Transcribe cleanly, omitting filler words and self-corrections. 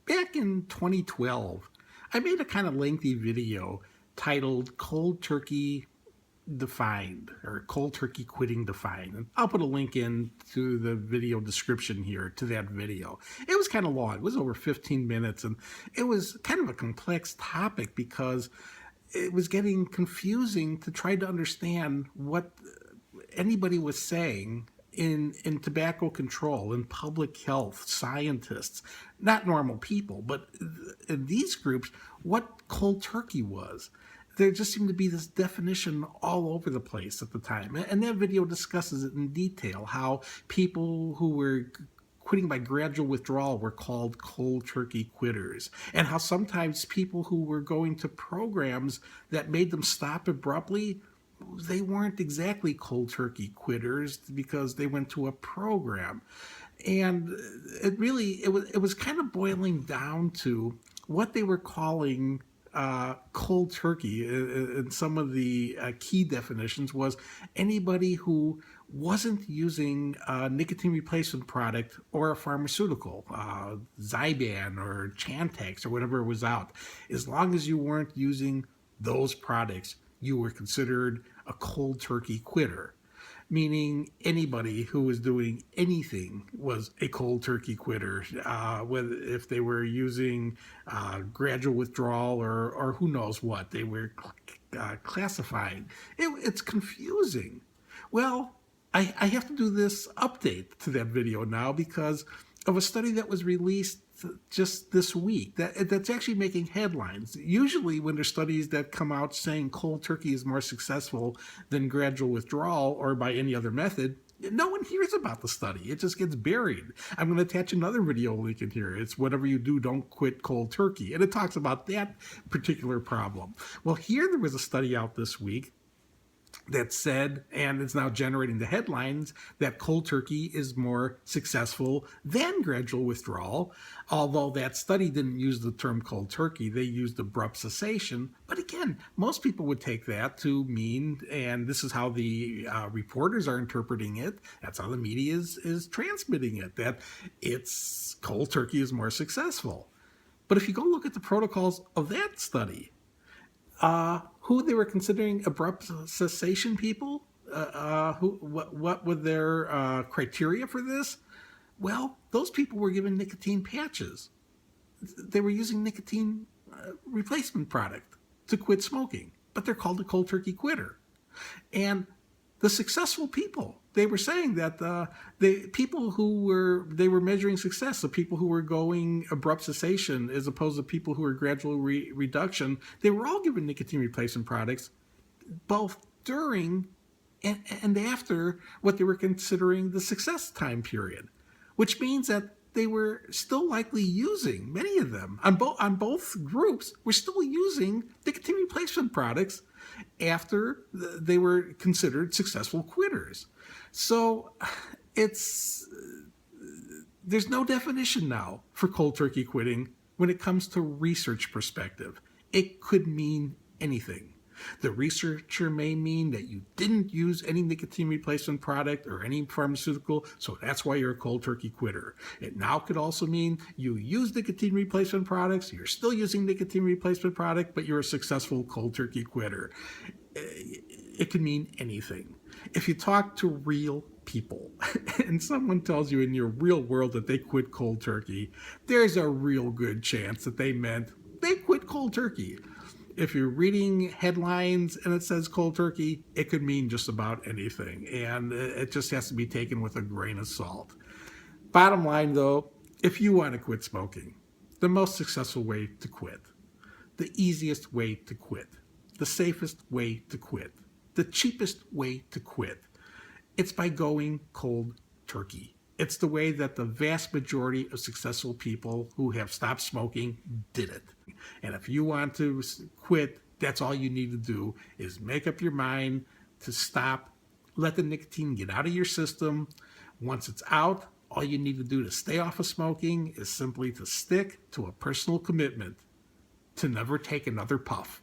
Back in 2012, I made a kind of lengthy video titled Cold Turkey Defined or Cold Turkey Quitting Defined. And I'll put a link in to the video description here to that video. It was kind of long. It was over 15 minutes, and it was kind of a complex topic because it was getting confusing to try to understand what anybody was saying in tobacco control, in public health, scientists, not normal people, but in these groups, what cold turkey was. There just seemed to be this definition all over the place at the time. And that video discusses it in detail, how people who were quitting by gradual withdrawal were called cold turkey quitters, and how sometimes people who were going to programs that made them stop abruptly, they weren't exactly cold turkey quitters because they went to a program. And it was kind of boiling down to what they were calling cold turkey. And some of the key definitions was anybody who wasn't using a nicotine replacement product or a pharmaceutical, Zyban or Chantix or whatever was out. As long as you weren't using those products, you were considered a cold turkey quitter, meaning anybody who was doing anything was a cold turkey quitter, whether if they were using gradual withdrawal or who knows what they were classified. It's confusing. Well, I have to do this update to that video now because of a study that was released just this week that's actually making headlines. Usually when there's studies that come out saying cold turkey is more successful than gradual withdrawal or by any other method, no one hears about the study. It just gets buried. I'm going to attach another video link in here. It's Whatever You Do, Don't Quit Cold Turkey. And it talks about that particular problem. Well, here there was a study out this week that said, and it's now generating the headlines, that cold turkey is more successful than gradual withdrawal. Although that study didn't use the term cold turkey, they used abrupt cessation. But again, most people would take that to mean, and this is how the reporters are interpreting it, that's how the media is transmitting it, that it's cold turkey is more successful. But if you go look at the protocols of that study, who they were considering abrupt cessation people, what were their criteria for this? Well, those people were given nicotine patches. They were using nicotine replacement product to quit smoking, but they're called a cold turkey quitter. And the successful people, they were saying that the people they were measuring success, the people who were going abrupt cessation as opposed to people who were gradual reduction, they were all given nicotine replacement products both during and after what they were considering the success time period, which means that they were still likely using, many of them, on both groups, were still using nicotine replacement products after they were considered successful quitters. So there's no definition now for cold turkey quitting when it comes to research perspective. It could mean anything. The researcher may mean that you didn't use any nicotine replacement product or any pharmaceutical, so that's why you're a cold turkey quitter. It now could also mean you use nicotine replacement products, you're still using nicotine replacement product, but you're a successful cold turkey quitter. It could mean anything. If you talk to real people and someone tells you in your real world that they quit cold turkey, there's a real good chance that they meant they quit cold turkey. If you're reading headlines and it says cold turkey, it could mean just about anything. And it just has to be taken with a grain of salt. Bottom line, though, if you want to quit smoking, the most successful way to quit, the easiest way to quit, the safest way to quit, the cheapest way to quit, it's by going cold turkey. It's the way that the vast majority of successful people who have stopped smoking did it. And if you want to quit, that's all you need to do is make up your mind to stop, let the nicotine get out of your system. Once it's out, all you need to do to stay off of smoking is simply to stick to a personal commitment to never take another puff.